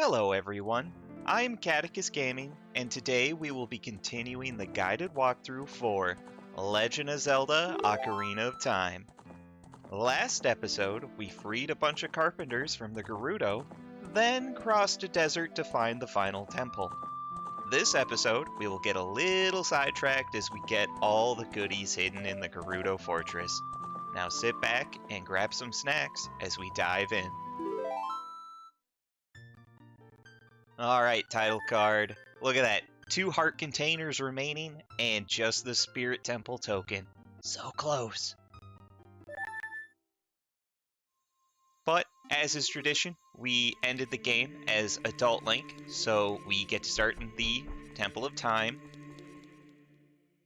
Hello everyone, I'm Catechus Gaming, and today we will be continuing the guided walkthrough for Legend of Zelda Ocarina of Time. Last episode, we freed a bunch of carpenters from the Gerudo, then crossed a desert to find the final temple. This episode, we will get a little sidetracked as we get all the goodies hidden in the Gerudo fortress. Now sit back and grab some snacks as we dive in. Alright, title card. Look at that. 2 heart containers remaining, and just the Spirit Temple token. So close. But, as is tradition, we ended the game as Adult Link, so we get to start in the Temple of Time.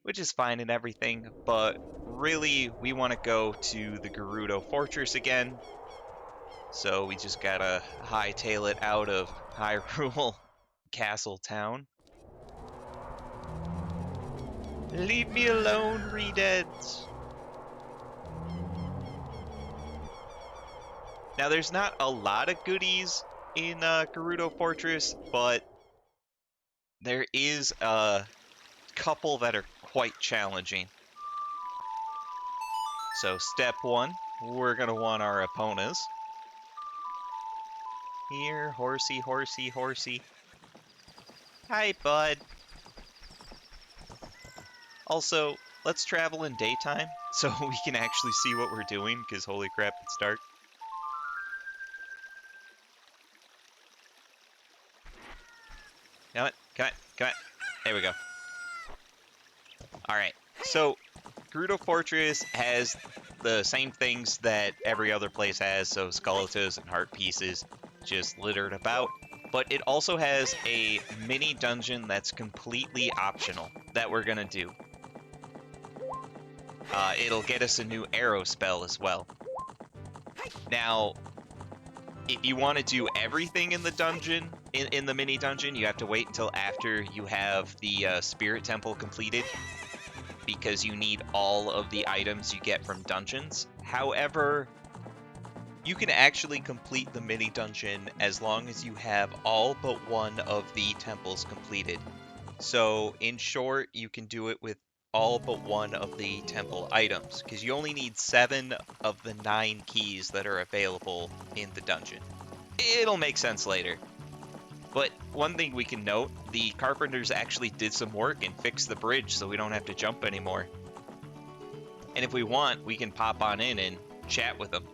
Which is fine and everything, but really, we want to go to the Gerudo Fortress again. So we just gotta hightail it out of Hyrule Castle Town. Leave me alone, Redeads! Now there's not a lot of goodies in Gerudo Fortress, but there is a couple that are quite challenging. So step 1, we're gonna want our Eponas. Here, horsey, horsey, horsey. Hi, bud. Also, let's travel in daytime so we can actually see what we're doing, because holy crap, it's dark. Come on. There we go. Alright, so Gerudo Fortress has the same things that every other place has, so Skulltulas and heart pieces just littered about, but it also has a mini dungeon that's completely optional that we're gonna do. It'll get us a new arrow spell as well. Now, if you want to do everything in the dungeon, in the mini dungeon, you have to wait until after you have the Spirit Temple completed, because you need all of the items you get from dungeons. However, you can actually complete the mini dungeon as long as you have all but one of the temples completed. So, in short, you can do it with all but one of the temple items, because you only need 7 of the 9 keys that are available in the dungeon. It'll make sense later. But one thing we can note, the carpenters actually did some work and fixed the bridge so we don't have to jump anymore. And if we want, we can pop on in and chat with them.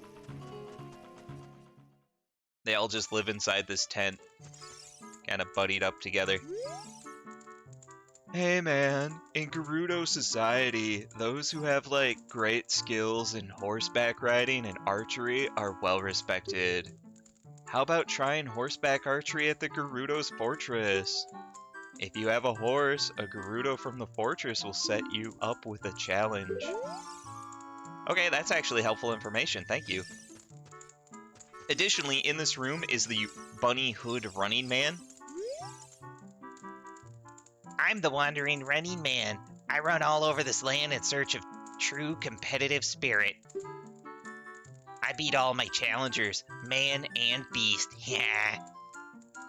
They all just live inside this tent, kind of buddied up together. Hey man, in Gerudo society, those who have like great skills in horseback riding and archery are well respected. How about trying horseback archery at the Gerudo's fortress? If you have a horse, a Gerudo from the fortress will set you up with a challenge. Okay, that's actually helpful information, thank you. Additionally, in this room is the Bunny Hood Running Man. I'm the Wandering Running Man. I run all over this land in search of true competitive spirit. I beat all my challengers, man and beast. Yeah.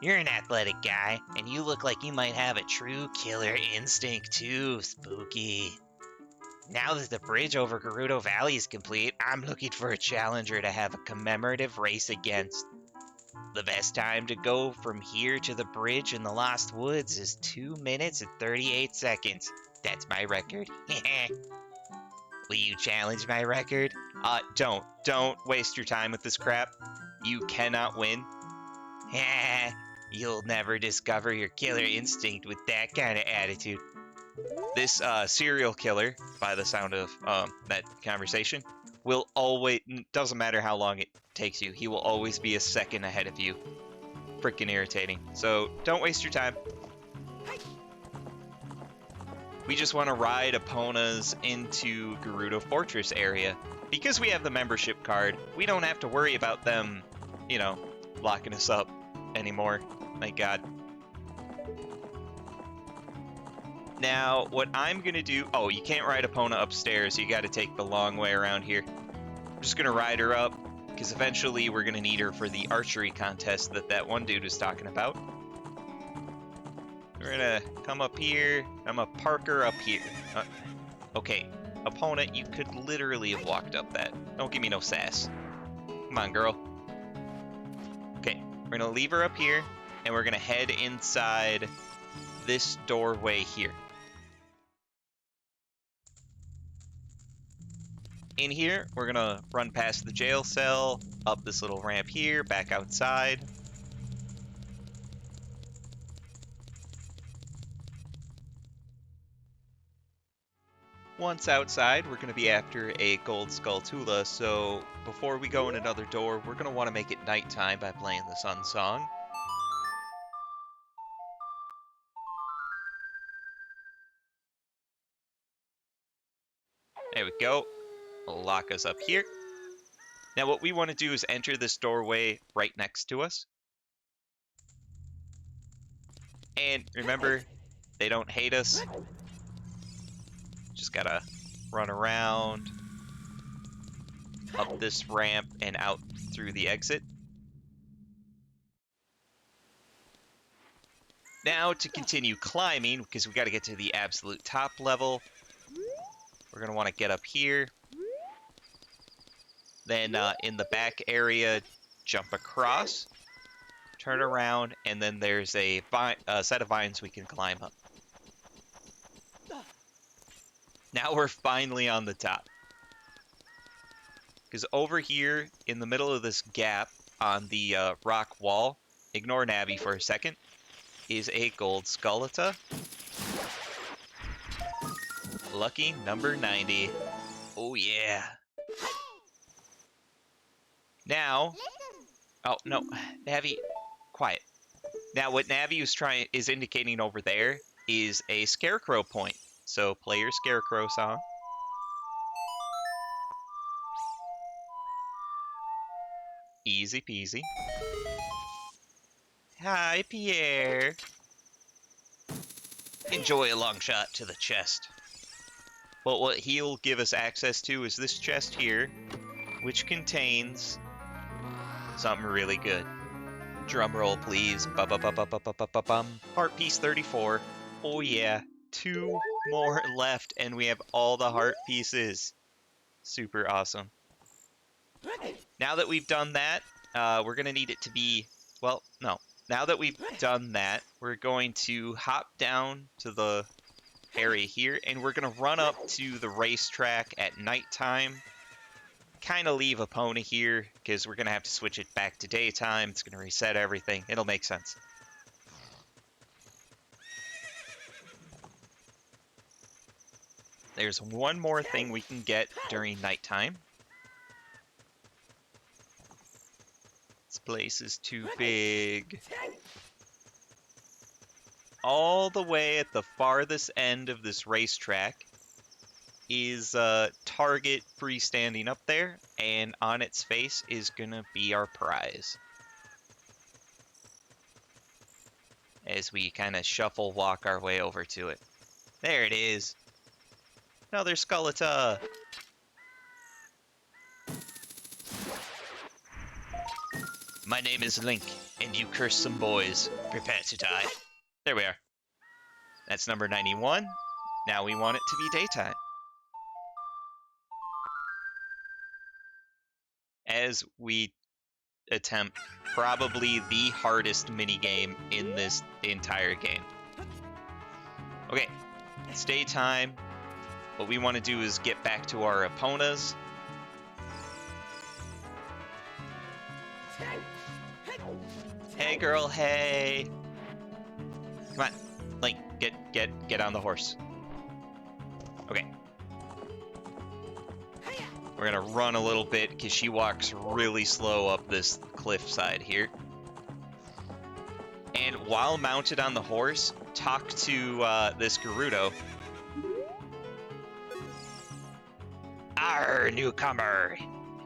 You're an athletic guy, and you look like you might have a true killer instinct too, spooky. Now that the bridge over Gerudo Valley is complete, I'm looking for a challenger to have a commemorative race against. The best time to go from here to the bridge in the Lost Woods is 2 minutes and 38 seconds. That's my record. Will you challenge my record? Don't waste your time with this crap. You cannot win. You'll never discover your killer instinct with that kind of attitude. This serial killer, by the sound of that conversation, will always, doesn't matter how long it takes you, he will always be a second ahead of you. Freaking irritating. So don't waste your time. We just want to ride Eponas into Gerudo Fortress area. Because we have the membership card, we don't have to worry about them, you know, locking us up anymore. Thank God. Now, what I'm going to do... Oh, you can't ride Epona upstairs. You got to take the long way around here. I'm just going to ride her up, because eventually we're going to need her for the archery contest that one dude was talking about. We're going to come up here. I'm going to park her up here. Okay, opponent, you could literally have walked up that. Don't give me no sass. Come on, girl. Okay, we're going to leave her up here, and we're going to head inside this doorway here. In here, we're gonna run past the jail cell, up this little ramp here, back outside. Once outside, we're gonna be after a gold Skulltula, so before we go in another door, we're gonna want to make it nighttime by playing the sun song. There we go. It'll lock us up here. Now what we want to do is enter this doorway right next to us. And remember, they don't hate us. Just gotta run around, up this ramp, and out through the exit. Now to continue climbing, because we gotta get to the absolute top level, we're gonna want to get up here. Then in the back area, jump across, turn around, and then there's a set of vines we can climb up. Now we're finally on the top. Because over here, in the middle of this gap on the rock wall, ignore Navi for a second, is a gold Skulltula. Lucky number 90. Oh yeah. Now, oh no, Navi, quiet. Now what Navi is indicating over there is a scarecrow point. So play your scarecrow song. Easy peasy. Hi, Pierre. Enjoy a long shot to the chest. But what he'll give us access to is this chest here, which contains something really good. Drum roll, please. Ba-ba-ba-ba-ba-ba-ba-bum. Heart piece 34. Oh yeah. 2 more left, and we have all the heart pieces. Super awesome. Now that we've done that, we're going to need it to be... Well, no. Now that we've done that, we're going to hop down to the area here, and we're going to run up to the racetrack at nighttime. Kind of leave Epona here, because we're going to have to switch it back to daytime. It's going to reset everything. It'll make sense. There's one more thing we can get during nighttime. This place is too big. All the way at the farthest end of this racetrack is a target freestanding up there, and on its face is gonna be our prize. As we kind of shuffle walk our way over to it. There it is. Another Skulltula. My name is Link, and you curse some boys. Prepare to die. There we are. That's number 91. Now we want it to be daytime. As we attempt probably the hardest minigame in this entire game. Okay, it's daytime. What we want to do is get back to our Eponas. Hey girl, hey! Come on, Link, get on the horse. Okay. We're gonna run a little bit because she walks really slow up this cliffside here. And while mounted on the horse, talk to this Gerudo. Arr, newcomer.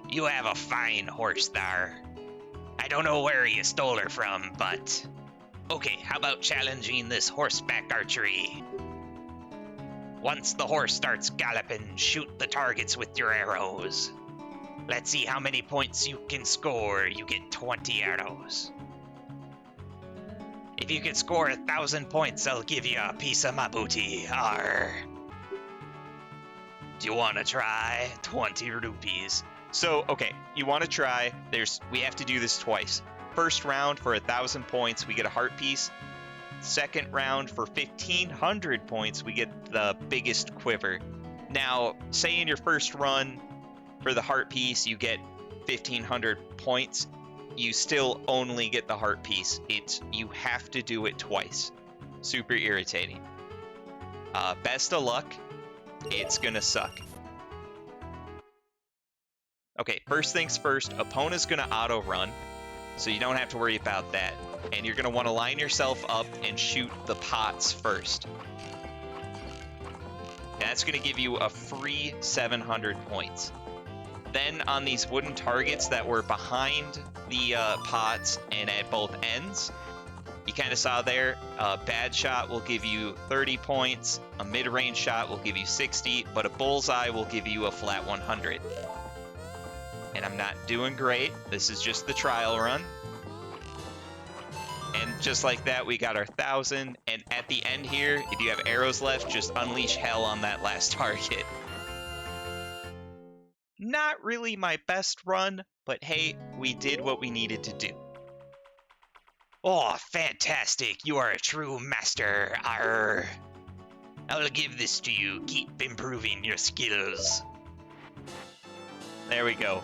You have a fine horse there. I don't know where you stole her from, but... Okay, how about challenging this horseback archery? Once the horse starts galloping, shoot the targets with your arrows. Let's see how many points you can score. You get 20 arrows. If you can score 1,000 points, I'll give you a piece of my booty. Arr. Do you want to try? 20 rupees. So, okay, you want to try. We have to do this twice. First round for 1,000 points, we get a heart piece. Second round for 1,500 points, we get the biggest quiver. Now, say in your first run for the heart piece, you get 1,500 points. You still only get the heart piece. You have to do it twice. Super irritating. Best of luck. It's gonna suck. Okay, first things first, Epona's gonna auto run, so you don't have to worry about that. And you're gonna want to line yourself up and shoot the pots first. That's gonna give you a free 700 points. Then on these wooden targets that were behind the pots and at both ends, you kind of saw there, a bad shot will give you 30 points, a mid-range shot will give you 60, but a bullseye will give you a flat 100. And I'm not doing great. This is just the trial run. And just like that, we got our 1,000. And at the end here, if you have arrows left, just unleash hell on that last target. Not really my best run, but hey, we did what we needed to do. Oh, fantastic. You are a true master. Arr. I'll give this to you. Keep improving your skills. There we go.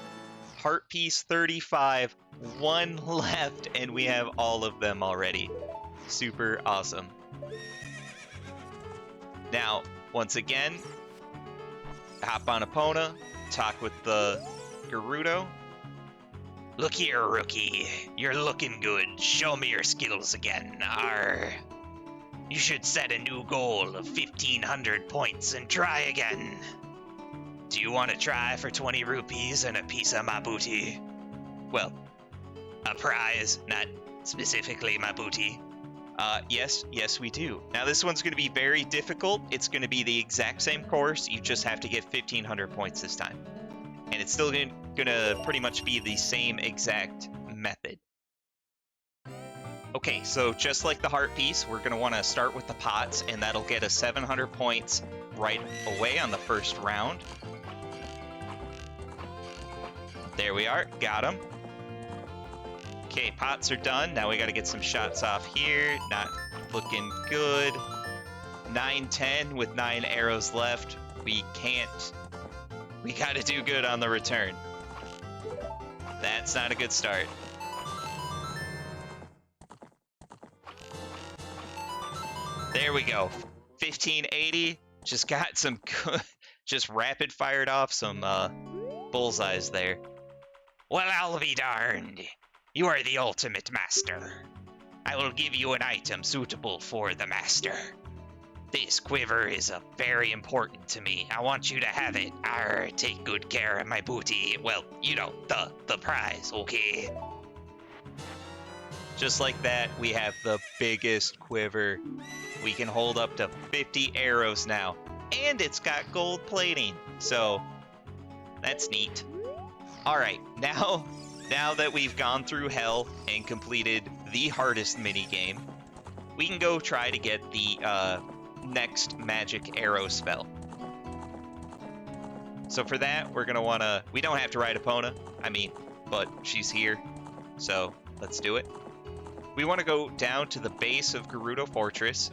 Heart piece 35. One left, and we have all of them already. Super awesome. Now, once again, hop on Epona, talk with the Gerudo. Look here, rookie. You're looking good. Show me your skills again. Arr. You should set a new goal of 1,500 points and try again. Do you want to try for 20 rupees and a piece of my booty? Well, a prize, not specifically my booty. Yes, we do. Now, this one's going to be very difficult. It's going to be the exact same course. You just have to get 1,500 points this time. And it's still going to pretty much be the same exact method. Okay, so just like the heart piece, we're going to want to start with the pots, and that'll get us 700 points right away on the first round. There we are, got them. Okay, pots are done. Now we got to get some shots off here. Not looking good. 9-10 with 9 arrows left. We got to do good on the return. That's not a good start. There we go. 1580. Just got some good, just rapid fired off some bullseyes there. Well, I'll be darned. You are the ultimate master. I will give you an item suitable for the master. This quiver is very important to me. I want you to have it. Arr, take good care of my booty. Well, you know, the prize, okay? Just like that, we have the biggest quiver. We can hold up to 50 arrows now. And it's got gold plating, so that's neat. Alright, now that we've gone through hell and completed the hardest minigame, we can go try to get the next magic arrow spell. So for that, we're going to want to... We don't have to ride Epona, but she's here, so let's do it. We want to go down to the base of Gerudo Fortress.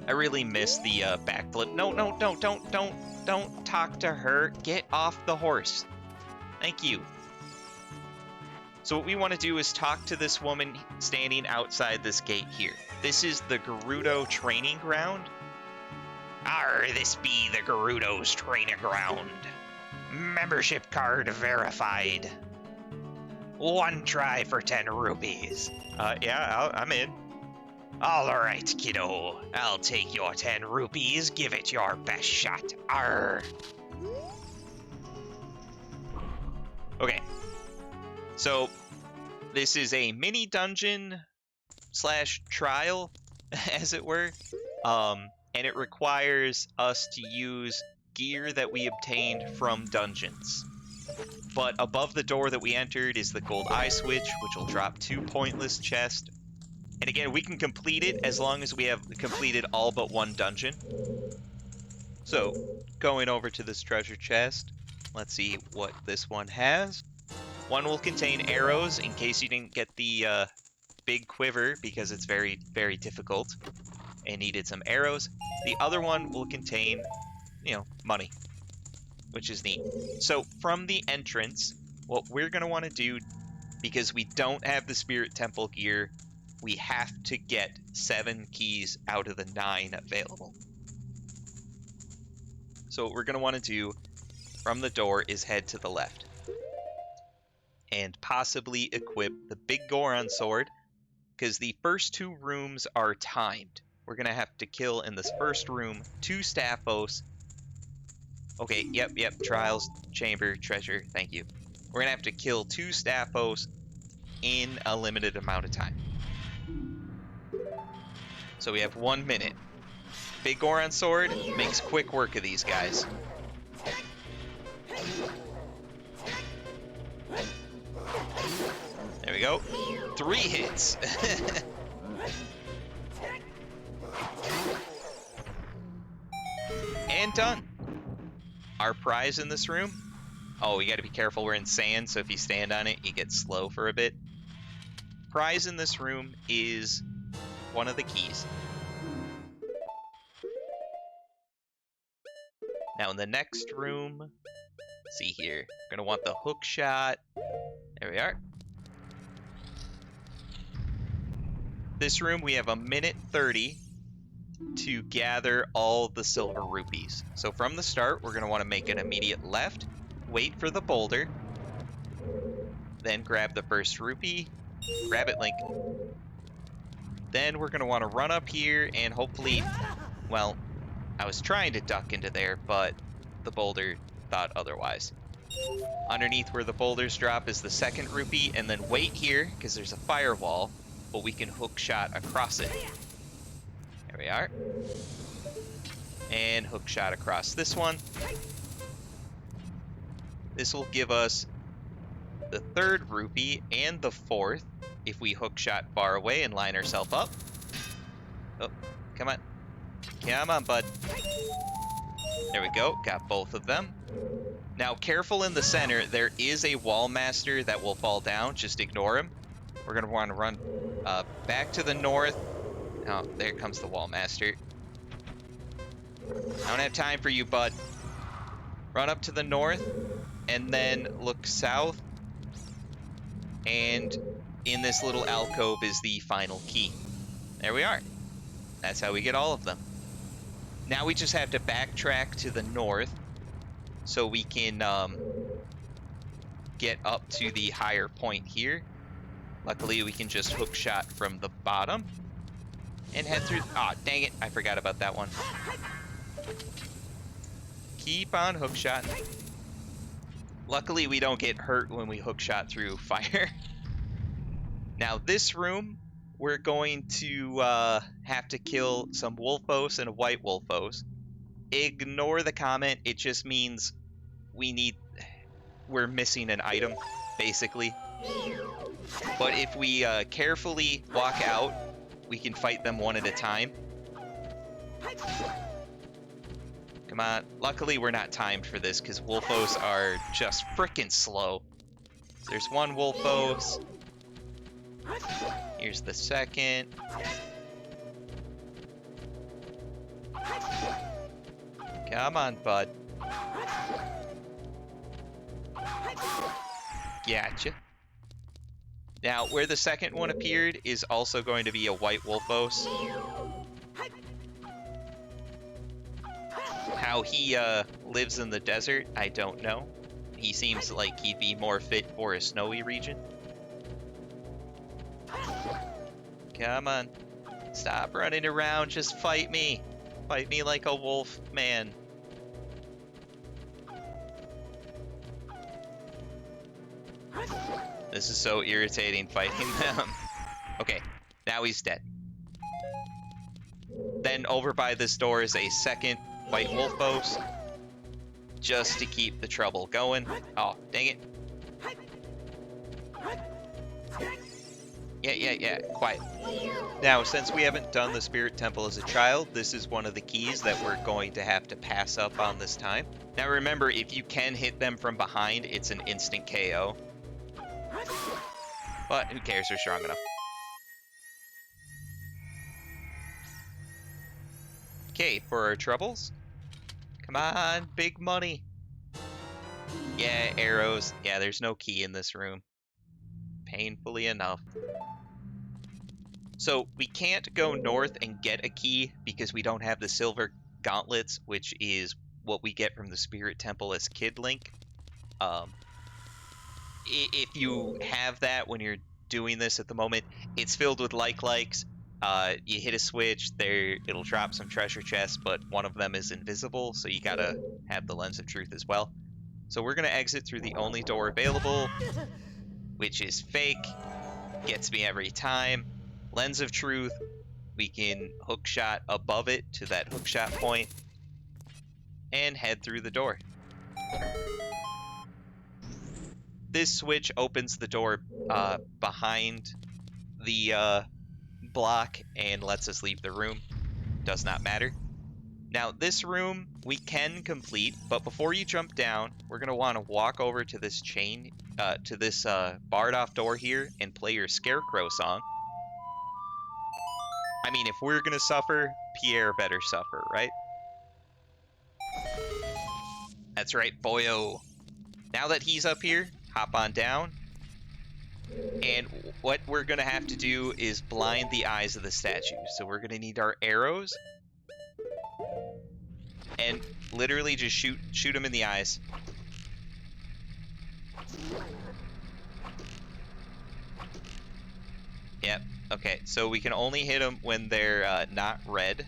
I really miss the backflip. No, don't talk to her. Get off the horse. Thank you. So what we want to do is talk to this woman standing outside this gate here. This is the Gerudo training ground. Arr, this be the Gerudo's training ground. Membership card verified. One try for 10 rupees. Yeah, I'm in. Alright, kiddo. I'll take your 10 rupees. Give it your best shot. Arr. Okay. So, this is a mini dungeon / trial, as it were. And it requires us to use gear that we obtained from dungeons. But above the door that we entered is the gold eye switch, which will drop 2 pointless chests. And again, we can complete it as long as we have completed all but 1 dungeon. So, going over to this treasure chest, let's see what this one has. One will contain arrows in case you didn't get the big quiver because it's very, very difficult and needed some arrows. The other one will contain, money, which is neat. So from the entrance, what we're going to want to do, because we don't have the Spirit Temple gear, we have to get 7 keys out of the 9 available. So what we're going to want to do from the door is head to the left and possibly equip the big Goron sword, because the first 2 rooms are timed. We're going to have to kill in this first room 2 Staphos. Okay, yep, trials, chamber, treasure, thank you. We're going to have to kill 2 Staphos in a limited amount of time. So we have 1 minute. Big Goron sword makes quick work of these guys. There we go. 3 hits. And done. Our prize in this room. Oh, we got to be careful. We're in sand, so if you stand on it, you get slow for a bit. Prize in this room is one of the keys. Now in the next room, let's see here. We're going to want the hook shot. There we are. This room, we have 1:30 to gather all the silver rupees. So from the start, we're going to want to make an immediate left, wait for the boulder, then grab the first rupee, grab it, Link. Then we're going to want to run up here and hopefully, well, I was trying to duck into there, but the boulder thought otherwise. Underneath where the boulders drop is the second rupee, and then wait here, because there's a firewall, but we can hook shot across it. There we are. And hook shot across this one. This will give us the third rupee and the fourth if we hook shot far away and line ourselves up. Oh, come on. Come on, bud. There we go. Got both of them. Now, careful in the center. There is a wall master that will fall down. Just ignore him. We're going to want to run back to the north. Oh, there comes the wall master. I don't have time for you, bud. Run up to the north and then look south. And in this little alcove is the final key. There we are. That's how we get all of them. Now we just have to backtrack to the north so we can get up to the higher point here. Luckily, we can just hook shot from the bottom and head through. Aw, dang it. I forgot about that one. Keep on hook shot. Luckily, we don't get hurt when we hook shot through fire. Now, this room, we're going to have to kill some Wolfos and a White Wolfos. Ignore the comment. It just means we're missing an item, basically. But if we carefully walk out, we can fight them one at a time. Come on. Luckily, we're not timed for this because Wolfos are just frickin' slow. There's one Wolfos. Here's the second. Come on, bud. Gotcha. Now, where the second one appeared is also going to be a White Wolfos. How he lives in the desert, I don't know. He seems like he'd be more fit for a snowy region. Come on. Stop running around, just fight me. Fight me like a wolf man. This is so irritating fighting them. Okay, now he's dead. Then over by this door is a second White Wolfos. just to keep the trouble going. Oh, dang it. Yeah, quiet. Now, since we haven't done the Spirit Temple as a child, this is one of the keys that we're going to have to pass up on this time. Now remember, if you can hit them from behind, it's an instant KO. But who cares, they're strong enough. Okay, for our troubles. Come on, big money. Yeah, arrows. Yeah, there's no key in this room. Painfully enough. So we can't go north and get a key because we don't have the silver gauntlets, which is what we get from the Spirit Temple as Kid Link. If you have that when you're doing this at the moment, it's filled with likes. You hit a switch, it'll drop some treasure chests, but one of them is invisible, so you gotta have the Lens of Truth as well. So we're gonna exit through the only door available, which is fake. Gets me every time. Lens of Truth, we can hookshot above it to that hookshot point and head through the door. This switch opens the door behind the block and lets us leave the room. Does not matter. Now, this room we can complete, but before you jump down, we're going to want to walk over to this barred off door here and play your Scarecrow song. I mean, if we're going to suffer, Pierre better suffer, right? That's right, boyo. Now that he's up here, hop on down. And what we're going to have to do is blind the eyes of the statue. So we're going to need our arrows. And literally just shoot him in the eyes. Yep. Okay, so we can only hit them when they're not red.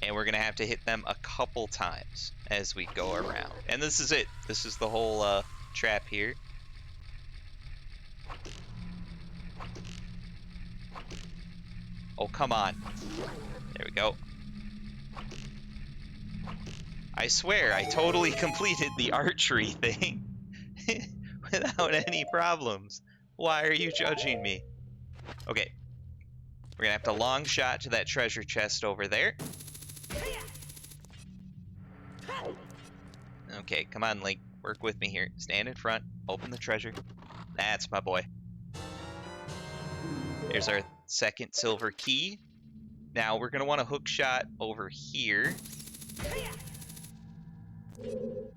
And we're going to have to hit them a couple times as we go around. And this is it. This is the whole trap here. Oh, come on. There we go. I swear, I totally completed the archery thing without any problems. Why are you judging me? Okay. We're gonna have to long shot to that treasure chest over there. Okay, come on, Link. Work with me here. Stand in front. Open the treasure. That's my boy. There's our second silver key. Now we're gonna want to hook shot over here.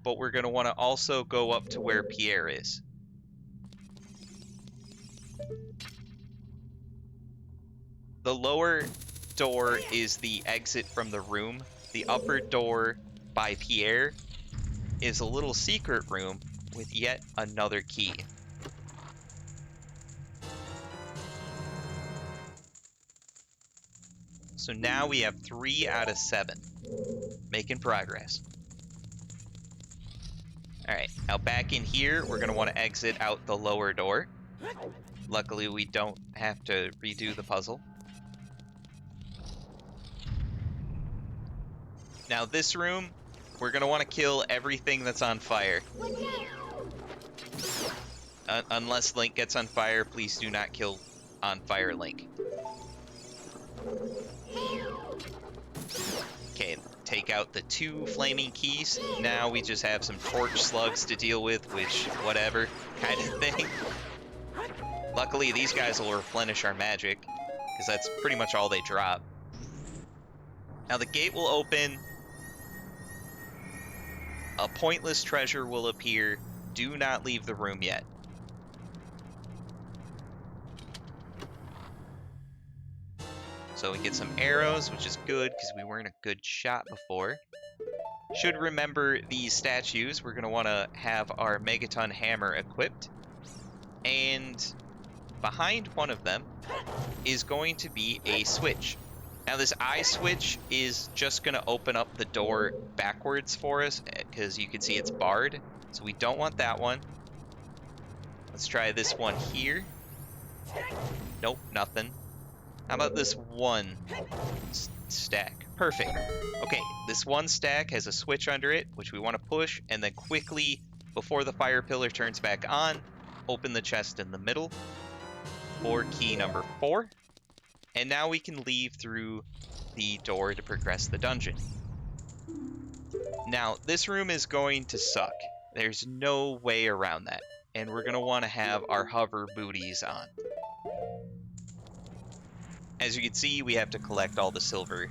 But we're gonna want to also go up to where Pierre is. The lower door is the exit from the room. The upper door by Pierre is a little secret room with yet another key. So now we have 3 out of 7. Making progress. Alright, now back in here, we're going to want to exit out the lower door. Luckily, we don't have to redo the puzzle. Now this room, we're going to want to kill everything that's on fire. Unless Link gets on fire, please do not kill on fire Link. Okay, take out the 2 flaming keys. Now we just have some torch slugs to deal with, which, whatever, kind of thing. Luckily, these guys will replenish our magic, because that's pretty much all they drop. Now the gate will open. A pointless treasure will appear. Do not leave the room yet. So we get some arrows, which is good because we weren't a good shot before. Should remember these statues. We're going to want to have our Megaton hammer equipped. And behind one of them is going to be a switch. Now this eye switch is just going to open up the door backwards for us because you can see it's barred. So we don't want that one. Let's try this one here. Nope, nothing. How about this one? stack. Perfect. Okay, this one stack has a switch under it, which we want to push, and then quickly, before the fire pillar turns back on, open the chest in the middle for key number 4. And now we can leave through the door to progress the dungeon. Now, this room is going to suck. There's no way around that. And we're going to want to have our hover booties on. As you can see, we have to collect all the silver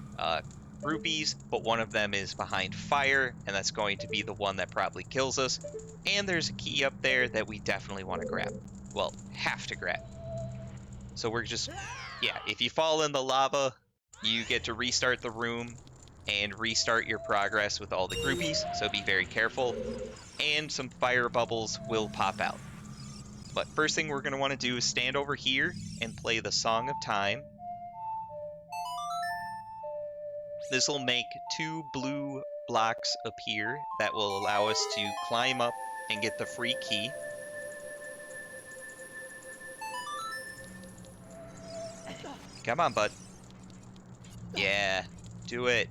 rupees, but one of them is behind fire, and that's going to be the one that probably kills us. And there's a key up there that we definitely want to grab. Well, have to grab. So we're just... yeah, if you fall in the lava, you get to restart the room and restart your progress with all the groupies, so be very careful. And some fire bubbles will pop out. But first thing we're going to want to do is stand over here and play the Song of Time. This will make 2 blue blocks appear that will allow us to climb up and get the free key. Come on, bud. Yeah, do it.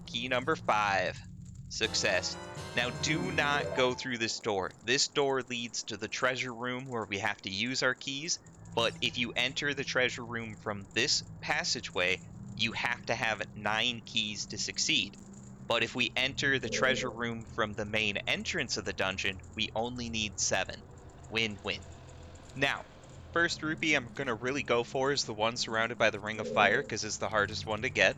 Key number 5. Success. Now, do not go through this door. This door leads to the treasure room where we have to use our keys, but if you enter the treasure room from this passageway, you have to have 9 keys to succeed. But if we enter the treasure room from the main entrance of the dungeon, we only need 7. Win-win. Now, first rupee I'm going to really go for is the one surrounded by the Ring of Fire, because it's the hardest one to get.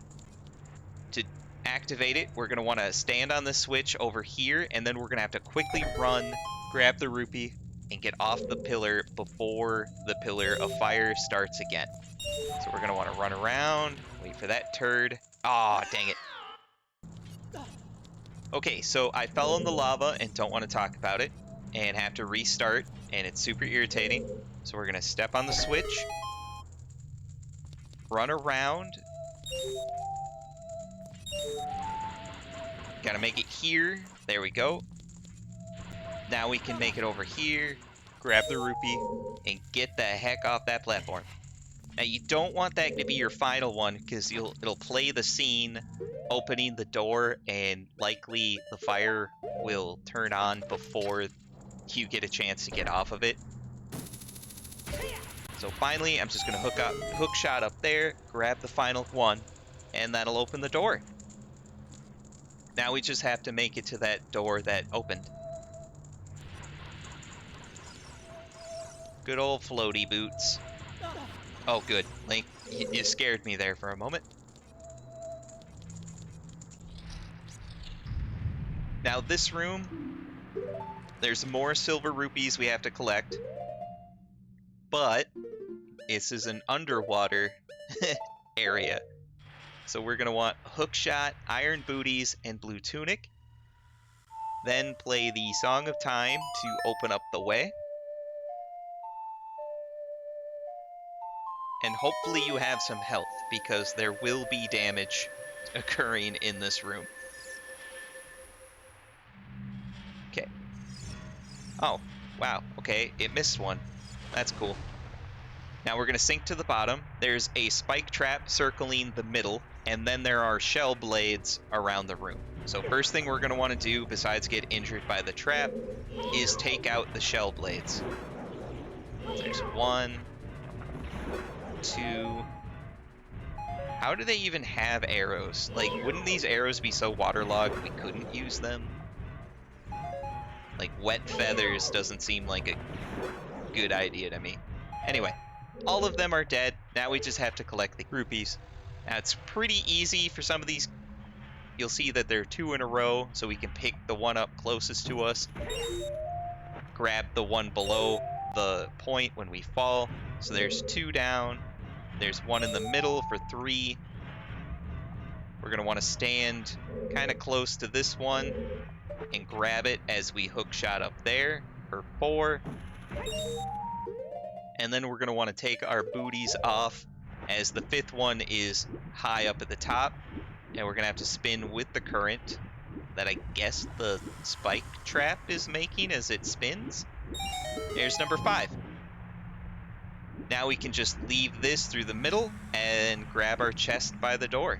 To activate it, we're going to want to stand on the switch over here, and then we're going to have to quickly run, grab the rupee, and get off the pillar before the pillar of fire starts again. So we're going to want to run around, wait for that turd. Aw, dang it. Okay, so I fell in the lava and don't want to talk about it, and have to restart, and it's super irritating. So we're going to step on the switch, run around. Gotta make it here. There we go. Now we can make it over here, grab the rupee, and get the heck off that platform. Now you don't want that to be your final one, because it'll play the scene opening the door, and likely the fire will turn on before you get a chance to get off of it. So finally, I'm just gonna hook shot up there, grab the final one, and that'll open the door. Now we just have to make it to that door that opened. Good old floaty boots. Oh, good. Link, you scared me there for a moment. Now this room, there's more silver rupees we have to collect. But this is an underwater area. So we're going to want Hookshot, Iron Booties, and Blue Tunic. Then play the Song of Time to open up the way. And hopefully you have some health, because there will be damage occurring in this room. Okay. Oh, wow. Okay, it missed one. That's cool. Now we're going to sink to the bottom. There's a spike trap circling the middle, and then there are shell blades around the room. So first thing we're going to want to do, besides get injured by the trap, is take out the shell blades. There's 1, 2... How do they even have arrows? Like, wouldn't these arrows be so waterlogged we couldn't use them? Like, wet feathers doesn't seem like a good idea to me. Anyway, all of them are dead. Now we just have to collect the rupees. Now it's pretty easy for some of these. You'll see that there are 2 in a row, so we can pick the one up closest to us. Grab the one below the point when we fall. So there's 2 down. There's 1 in the middle for 3. We're going to want to stand kind of close to this one and grab it as we hook shot up there for 4. And then we're going to want to take our booties off, as the 5th one is high up at the top. And we're going to have to spin with the current that I guess the spike trap is making as it spins. There's number 5. Now we can just leave this through the middle and grab our chest by the door.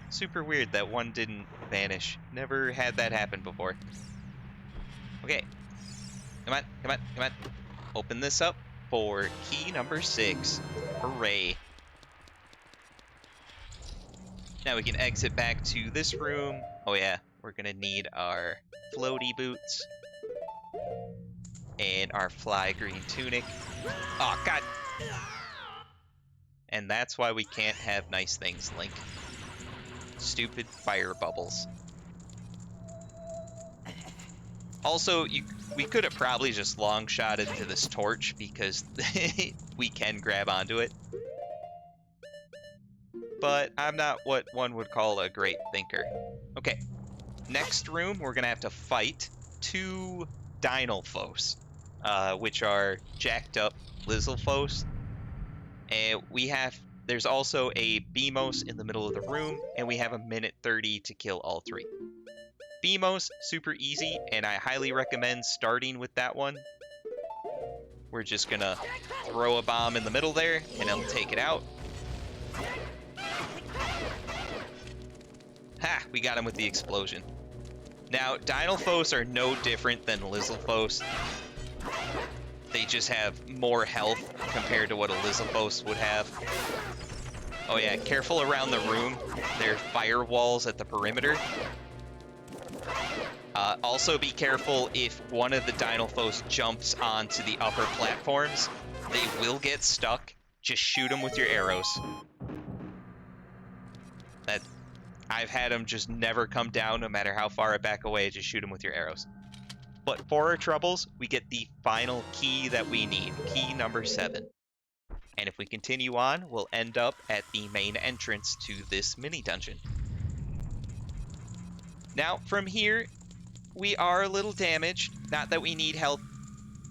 Super weird that one didn't vanish. Never had that happen before. Okay. Come on, come on, come on. Open this up for key number 6. Hooray. Now we can exit back to this room. Oh yeah, we're gonna need our floaty boots. And our fly green tunic. Oh, God. And that's why we can't have nice things, Link. Stupid fire bubbles. Also, we could have probably just long shot into this torch because we can grab onto it. But I'm not what one would call a great thinker. Okay, next room we're gonna have to fight 2 Dynalfos, which are jacked up Lizalfos. And there's also a Beamos in the middle of the room, and we have a minute 30 to kill all 3. Beamos, super easy, and I highly recommend starting with that one. We're just gonna throw a bomb in the middle there, and it'll take it out. Ha! We got him with the explosion. Now, Dynalfos are no different than Lizalfos. They just have more health compared to what a Lizalfos would have. Oh yeah, careful around the room. There are firewalls at the perimeter. Also be careful if one of the Dynalfos jumps onto the upper platforms. They will get stuck. Just shoot them with your arrows. I've had them just never come down no matter how far I back away. Just shoot them with your arrows. But for our troubles, we get the final key that we need. Key number 7. And if we continue on, we'll end up at the main entrance to this mini dungeon. Now, from here, we are a little damaged. Not that we need health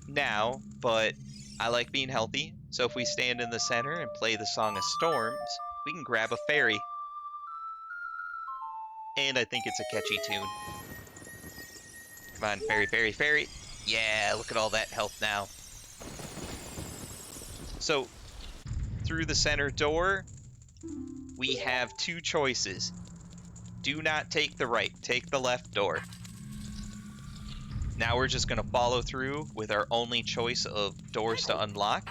now, but I like being healthy. So if we stand in the center and play the Song of Storms, we can grab a fairy. And I think it's a catchy tune. Come on, fairy, fairy, fairy. Yeah, look at all that health now. So, through the center door, we have 2 choices. Do not take the right, take the left door. Now we're just going to follow through with our only choice of doors to unlock,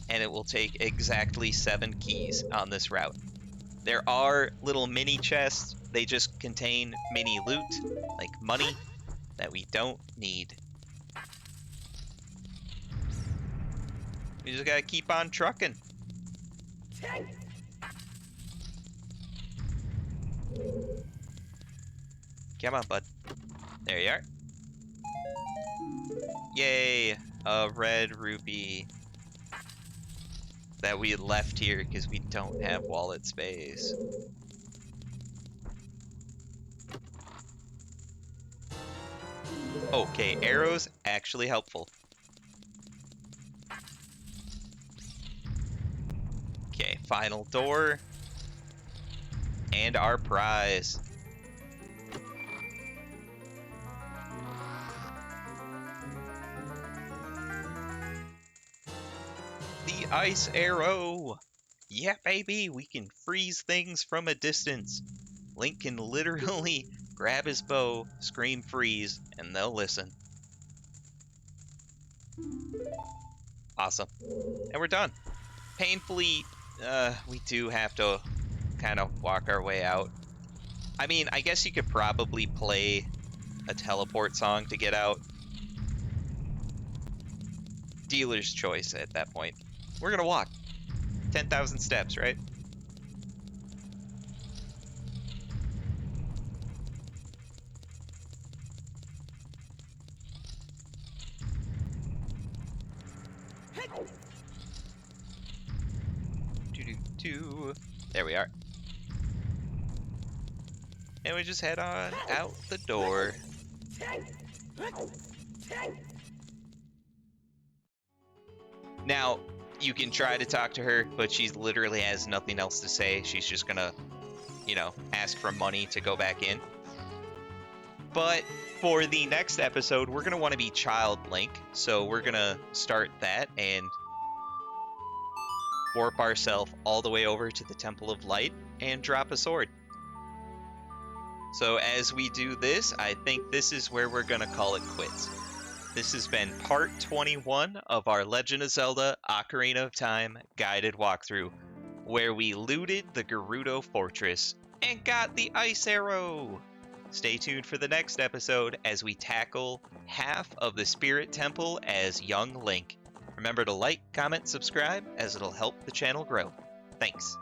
and it will take exactly 7 keys on this route. There are little mini chests. They just contain mini loot, like money, that we don't need. We just gotta keep on trucking. Come on, bud. There you are. Yay, a red rupee that we left here because we don't have wallet space. Okay, arrows actually helpful. Okay, final door. And our prize. The ice arrow! Yeah, baby, we can freeze things from a distance. Link can literally grab his bow, scream freeze, and they'll listen. Awesome. And we're done. Painfully, we do have to kind of walk our way out. I mean, I guess you could probably play a teleport song to get out. Dealer's choice at that point. We're gonna walk. 10,000 steps, right? There we are. And we just head on out the door. Now, you can try to talk to her, but she literally has nothing else to say. She's just gonna, ask for money to go back in. But for the next episode, we're going to want to be Child Link. So we're going to start that and warp ourselves all the way over to the Temple of Light and drop a sword. So as we do this, I think this is where we're going to call it quits. This has been part 21 of our Legend of Zelda Ocarina of Time guided walkthrough, where we looted the Gerudo Fortress and got the Ice Arrow! Stay tuned for the next episode as we tackle half of the Spirit Temple as young Link. Remember to like, comment, subscribe, as it'll help the channel grow. Thanks.